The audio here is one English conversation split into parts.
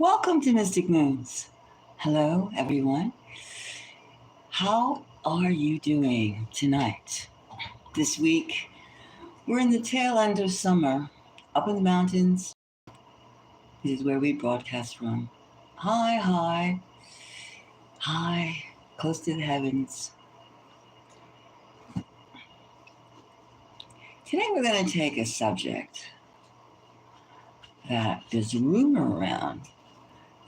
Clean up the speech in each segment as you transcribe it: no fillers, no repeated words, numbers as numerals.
Welcome to Mystic Moons. Hello, everyone. How are you doing tonight? This week, we're in the tail end of summer. Up in the mountains, this is where we broadcast from. High, high, high, close to the heavens. Today, we're going to take a subject that there's a rumor around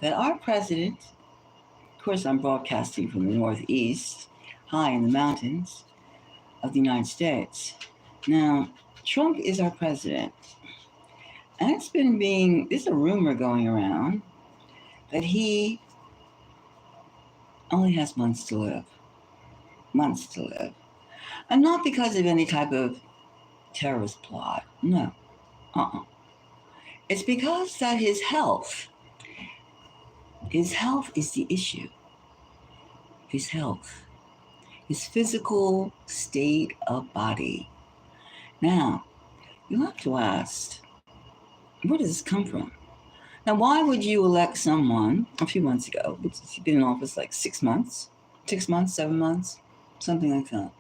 that our president, of course, I'm broadcasting from the Northeast, high in the mountains of the United States. Now, Trump is our president. And there's a rumor going around that he only has months to live. Months to live. And not because of any type of terrorist plot. No. It's because that his health is the issue. His health. His physical state of body. Now, you have to ask, where does this come from? Now, why would you elect someone a few months ago, which he's been in office like 6 months, 7 months, something like that?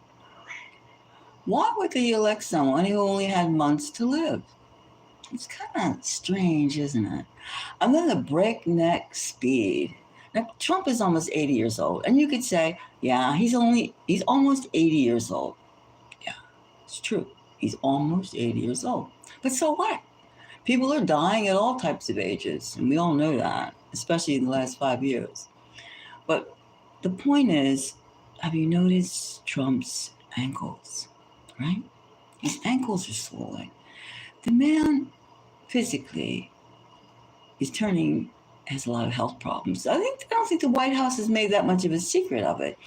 Why would they elect someone who only had months to live? It's kind of strange, isn't it? I'm at a breakneck speed. Now, Trump is almost 80 years old, and you could say, yeah, he's almost 80 years old. Yeah, it's true. He's almost 80 years old. But so what? People are dying at all types of ages, and we all know that, especially in the last 5 years. But the point is, have you noticed Trump's ankles, right? His ankles are swollen. The man physically has a lot of health problems. I don't think the White House has made that much of a secret of it,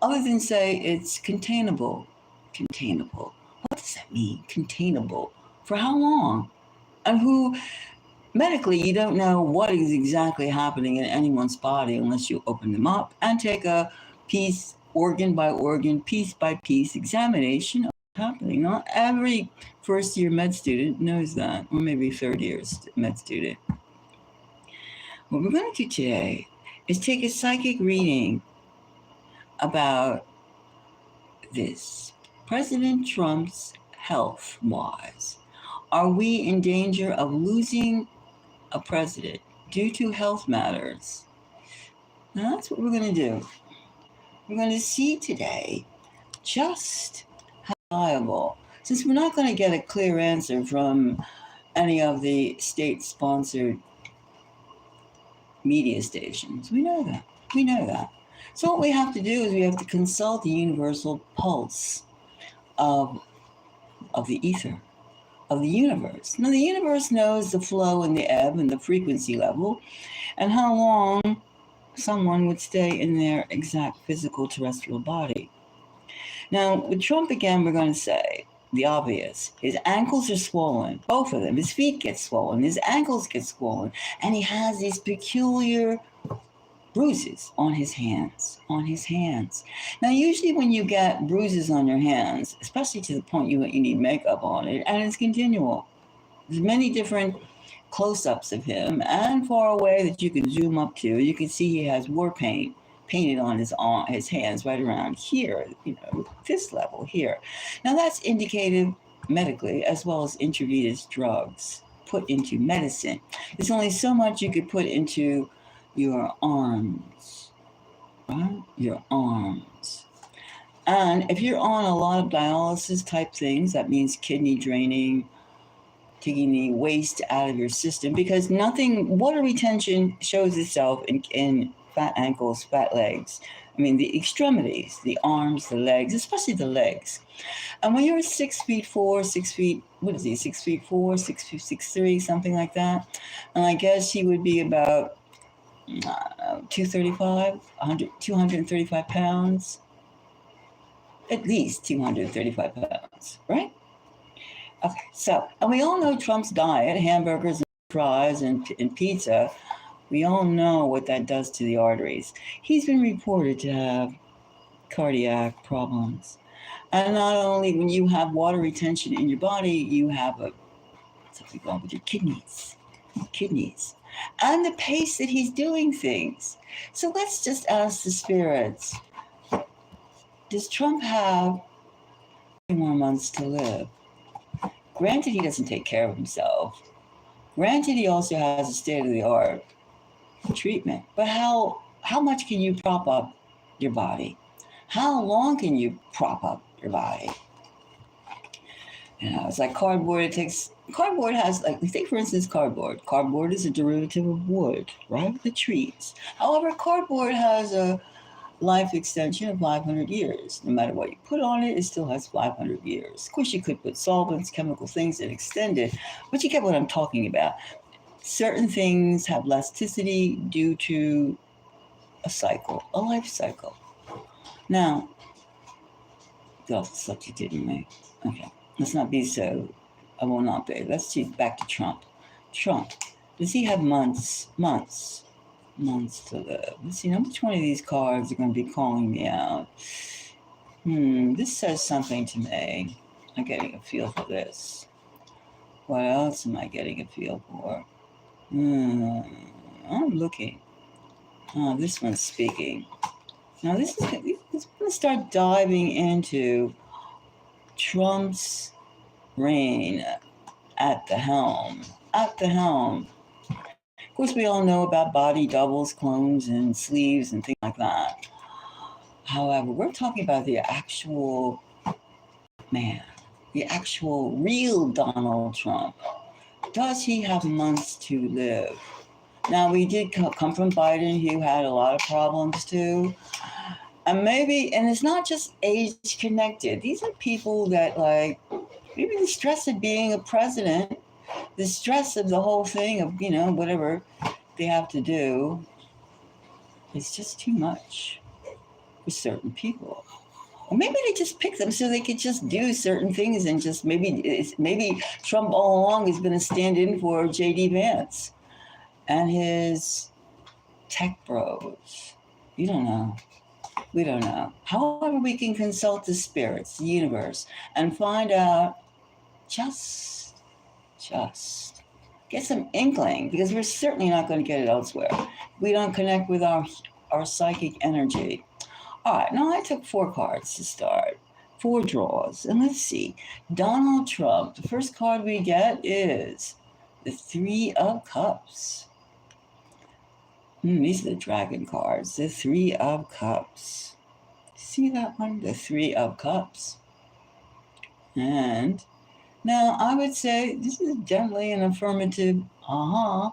other than say it's containable. Containable. What does that mean? Containable. For how long? And who, medically, you don't know what is exactly happening in anyone's body unless you open them up and take a piece, organ by organ, piece by piece examination of what's happening. Not every first-year med student knows that, or maybe third-year med student. What we're going to do today is take a psychic reading about this. President Trump's health-wise. Are we in danger of losing a president due to health matters? Now, that's what we're going to do. We're going to see today just how viable, since we're not going to get a clear answer from any of the state-sponsored media stations. We know that. So what we have to do is we have to consult the universal pulse of the ether, of the universe. Now, the universe knows the flow and the ebb and the frequency level and how long someone would stay in their exact physical terrestrial body. Now, with Trump again, we're going to say the obvious. His ankles are swollen, both of them. His feet get swollen, his ankles get swollen, and he has these peculiar bruises on his hands. Now, usually when you get bruises on your hands, especially to the point you need makeup on it, and it's continual. There's many different close-ups of him, and far away that you can zoom up to, you can see he has war paint painted on his hands right around here, this level here. Now, that's indicated medically as well as intravenous drugs put into medicine. There's only so much you could put into your arms, right? Your arms. And if you're on a lot of dialysis type things, that means kidney draining, taking the waste out of your system, because water retention shows itself in fat ankles, fat legs. I mean, the extremities, the arms, the legs, especially the legs. And when you're 6'4", 6 feet, what is he, 6'4", 6'3", something like that. And I guess he would be about 235 pounds, at least 235 pounds, right? Okay, so, and we all know Trump's diet, hamburgers and fries and pizza. We all know what that does to the arteries. He's been reported to have cardiac problems. And not only when you have water retention in your body, you have something wrong with your kidneys. and the pace that he's doing things. So let's just ask the spirits, does Trump have 3 more months to live? Granted, he doesn't take care of himself. Granted, he also has a state-of-the-art treatment. But how much can you prop up your body? How long can you prop up your body? You know, it's like cardboard. Cardboard has, like, take for instance cardboard. Cardboard is a derivative of wood, right? The trees. However, cardboard has a life extension of 500 years. No matter what you put on it, it still has 500 years. Of course, you could put solvents, chemical things that extend it, but you get what I'm talking about. Certain things have elasticity due to a cycle, a life cycle. Now, got off the subject, didn't we? Okay, let's not be so. I will not be. Let's see, back to Trump. Trump, does he have months to live? Let's see, which one of these cards are going to be calling me out? This says something to me. I'm getting a feel for this. What else am I getting a feel for? I'm looking. Oh, this one's speaking. Now, we're going to start diving into Trump's reign at the helm. At the helm. Of course, we all know about body doubles, clones, and sleeves and things like that. However, we're talking about the actual man, the actual real Donald Trump. Does he have months to live? Now, we did come from Biden, who had a lot of problems too. And it's not just age connected. These are people that, like, maybe the stress of being a president, the stress of the whole thing of, whatever they have to do, is just too much for certain people. Or maybe they just pick them so they could just do certain things, and just maybe Trump all along has been a stand-in for J.D. Vance and his tech bros. You don't know. We don't know. However, we can consult the spirits, the universe, and find out just get some inkling, because we're certainly not going to get it elsewhere. We don't connect with our psychic energy. All right, now I took 4 cards to start, 4 draws, and let's see. Donald Trump, the first card we get is the 3 of Cups. These are the dragon cards, the 3 of Cups. See that one? The 3 of Cups. And now I would say this is definitely an affirmative, card,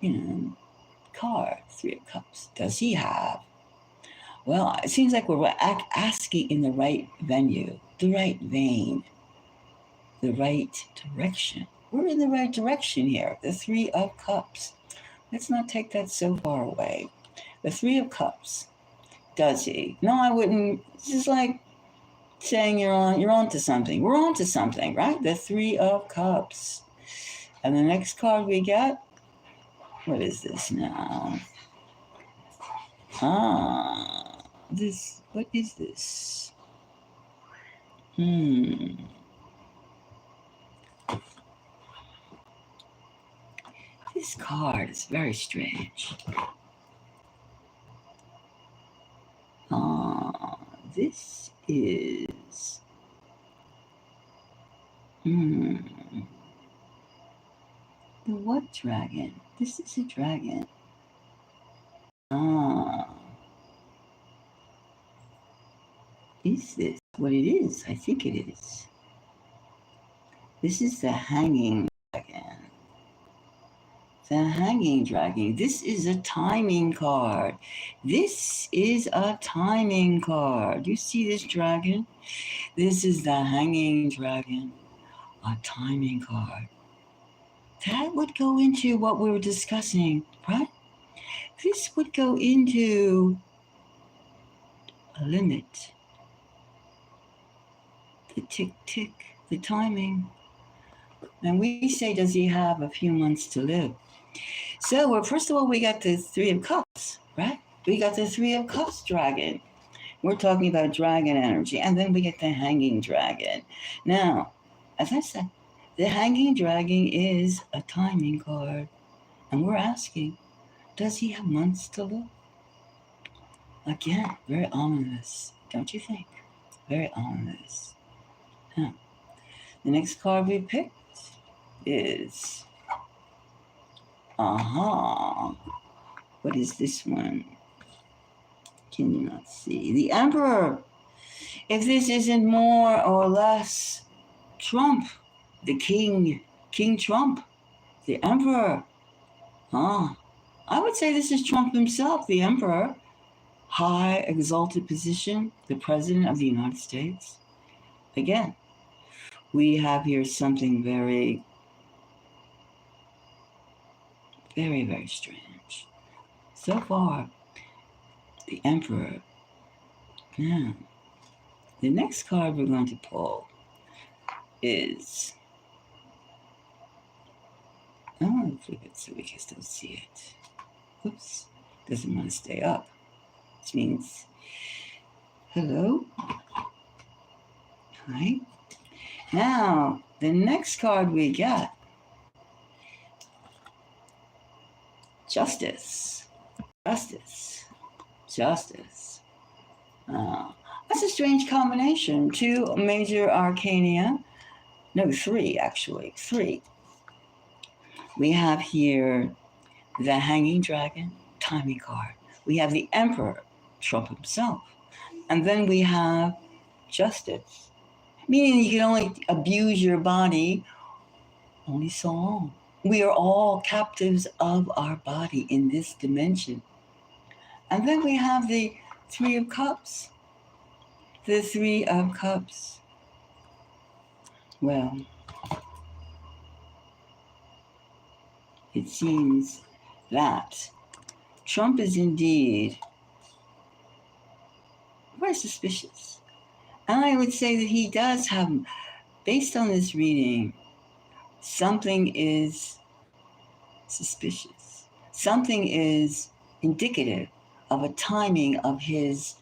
3 of Cups. Does he have? Well, it seems like we're asking in the right venue, the right vein, the right direction. We're in the right direction here, the 3 of Cups. Let's not take that so far away. The 3 of Cups. Does he? No, I wouldn't. It's just like saying you're on to something. We're on to something, right? The 3 of Cups. And the next card we get, what is this now? What is this? This card is very strange. This is the what dragon? This is a dragon. Is this what it is? I think it is. This is the hanging dragon. The hanging dragon. This is a timing card. This is a timing card. You see this dragon? This is the hanging dragon. A timing card. That would go into what we were discussing, right? This would go into a limit. The tick, tick, the timing. And we say, does he have a few months to live? So, first of all, we got the 3 of Cups, right? We got the 3 of Cups dragon. We're talking about dragon energy. And then we get the hanging dragon. Now, as I said, The Hanging Dragon is a timing card. And we're asking, does he have months to live? Again, very ominous, don't you think? Very ominous. Huh. The next card we picked is, what is this one? Cannot see. The Emperor. If this isn't more or less Trump, the king, King Trump, the Emperor. I would say this is Trump himself, the Emperor. High, exalted position, the President of the United States. Again, we have here something very, very, very strange. So far, the Emperor. Yeah. The next card we're going to pull is, flip it so we can still see it. Oops, doesn't want to stay up, which means hello. Hi. Now, the next card we got, Justice. Justice. Justice. That's a strange combination. 2 major arcana. No, 3 actually. 3. We have here the Hanging Dragon, timing card. We have the Emperor, Trump himself. And then we have Justice, meaning you can only abuse your body only so long. We are all captives of our body in this dimension. And then we have the 3 of Cups. The 3 of Cups. Well, it seems that Trump is indeed very suspicious. And I would say that he does have, based on this reading, something is suspicious. Something is indicative of a timing of his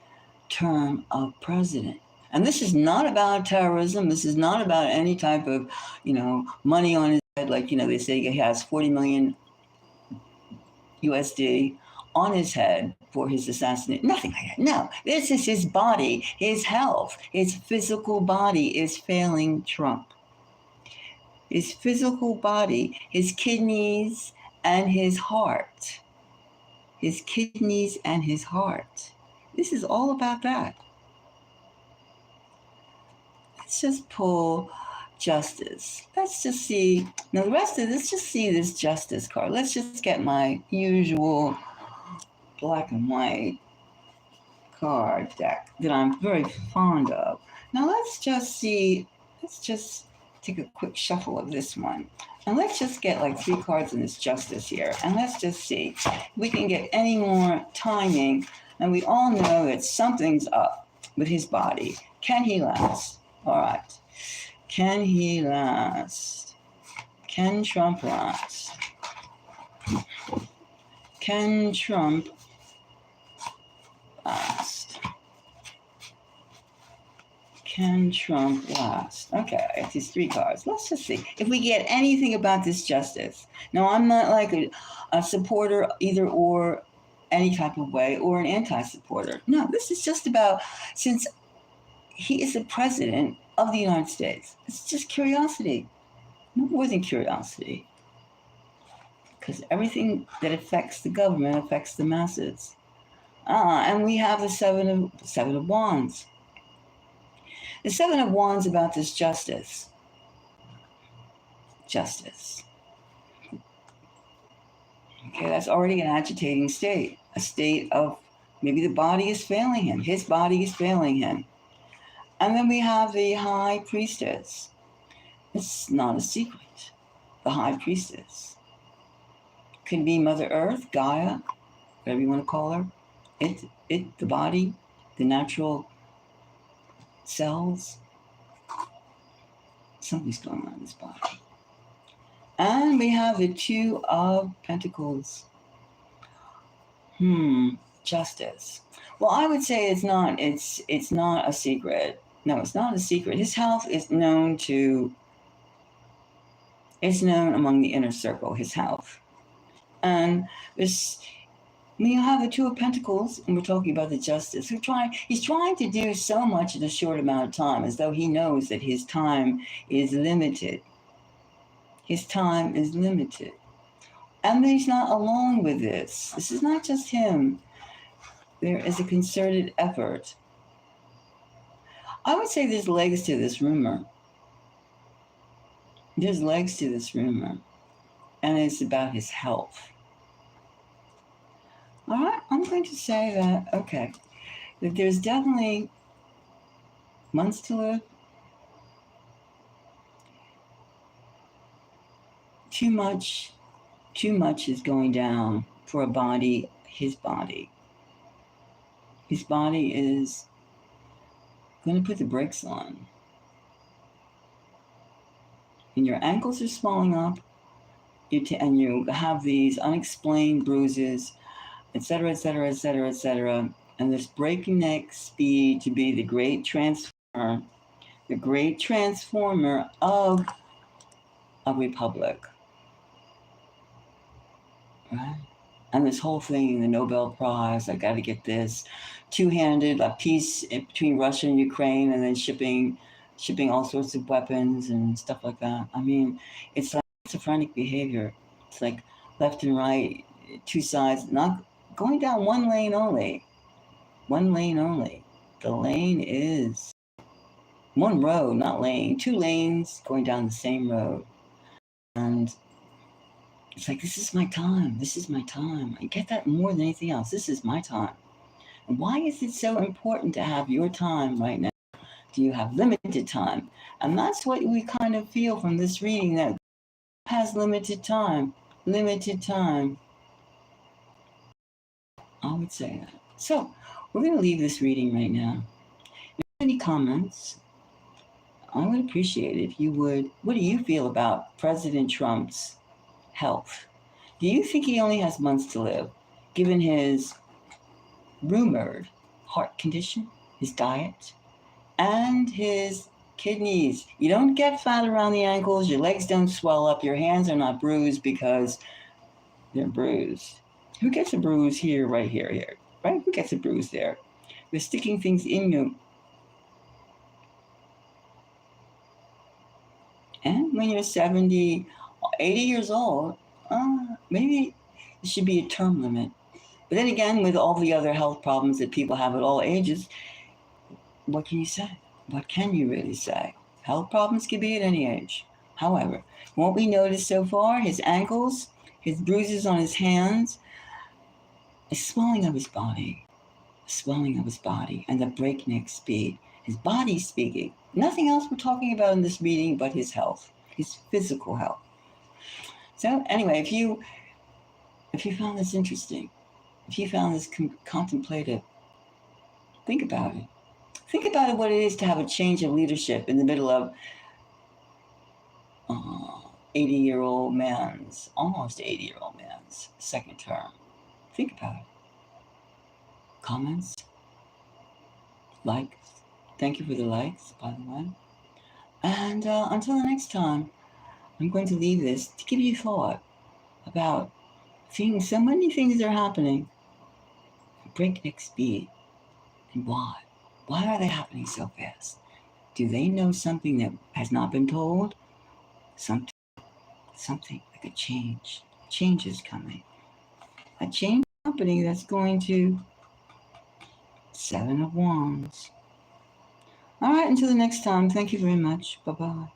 term of president. And this is not about terrorism. This is not about any type of, money on his head. Like, they say he has 40 million USD on his head for his assassination. Nothing like that. No, this is his body, his health, his physical body is failing Trump. His physical body, his kidneys and his heart. His kidneys and his heart. This is all about that. Let's just pull Justice. Let's just see. Now the rest of this, just see this Justice card. Let's just get my usual black and white card deck that I'm very fond of. Now let's just see. Let's just take a quick shuffle of this one. And let's just get like 3 cards in this Justice here. And let's just see if we can get any more timing. And we all know that something's up with his body. Can he last? All right. Can he last? Can Trump last? Can Trump last? Can Trump last? Okay, it's these 3 cards. Let's just see if we get anything about this Justice. Now, I'm not like a supporter either or any type of way or an anti-supporter. No, this is just about, since he is the president of the United States, it's just curiosity. No more than curiosity. Because everything that affects the government affects the masses. And we have the seven of Wands. The 7 of Wands about this Justice. Justice. Okay, that's already an agitating state. A state of maybe the body is failing him. His body is failing him. And then we have the High Priestess. It's not a secret. The High Priestess. Could be Mother Earth, Gaia, whatever you want to call her. The body, the natural cells. Something's going on in this body. And we have the 2 of Pentacles. Justice. Well, I would say it's not a secret. No, it's not a secret. His health is known to It's known among the inner circle, his health. And this, when you have the Two of Pentacles, and we're talking about the Justice, he's trying to do so much in a short amount of time, as though he knows that his time is limited. His time is limited. And he's not alone with this. This is not just him. There is a concerted effort. I would say there's legs to this rumor. There's legs to this rumor. And it's about his health. All right, I'm going to say that, okay, that there's definitely months to live. Too much is going down for a body, his body. His body is going to put the brakes on. And your ankles are swelling up, and you have these unexplained bruises, etc., etc., etc., etc., and this breakneck speed to be the great transformer of a republic. Right? And this whole thing, the Nobel Prize, I got to get this, two-handed, a peace between Russia and Ukraine, and then shipping all sorts of weapons and stuff like that. I mean, it's like schizophrenic behavior. It's like left and right, two sides, not going down one lane only. One lane only. The lane is one road, not lane. Two lanes going down the same road. And it's like, this is my time. This is my time. I get that more than anything else. This is my time. And why is it so important to have your time right now? Do you have limited time? And that's what we kind of feel from this reading, that has limited time. Limited time. I would say that. So we're going to leave this reading right now. If you have any comments, I would appreciate it if you would. What do you feel about President Trump's health? Do you think he only has months to live, given his rumored heart condition, his diet, and his kidneys? You don't get fat around the ankles, your legs don't swell up, your hands are not bruised because they're bruised. Who gets a bruise here, right here, right? Who gets a bruise there? They're sticking things in you. And when you're 70, 80 years old, maybe there should be a term limit. But then again, with all the other health problems that people have at all ages, what can you say? What can you really say? Health problems can be at any age. However, what we noticed so far, his ankles, his bruises on his hands, a swelling of his body, and the breakneck speed. His body speaking. Nothing else we're talking about in this meeting but his health, his physical health. So anyway, if you found this interesting, if you found this contemplative, think about it. Think about it, what it is to have a change of leadership in the middle of 80-year-old man's, almost 80-year-old man's second term. Think about it. Comments? Likes? Thank you for the likes, by the way. And until the next time, I'm going to leave this to give you thought about things. So many things are happening at breakneck speed. And why? Why are they happening so fast? Do they know something that has not been told? Something like a change. Change is coming. A change happening that's going to Seven of Wands. All right, until the next time, thank you very much. Bye-bye.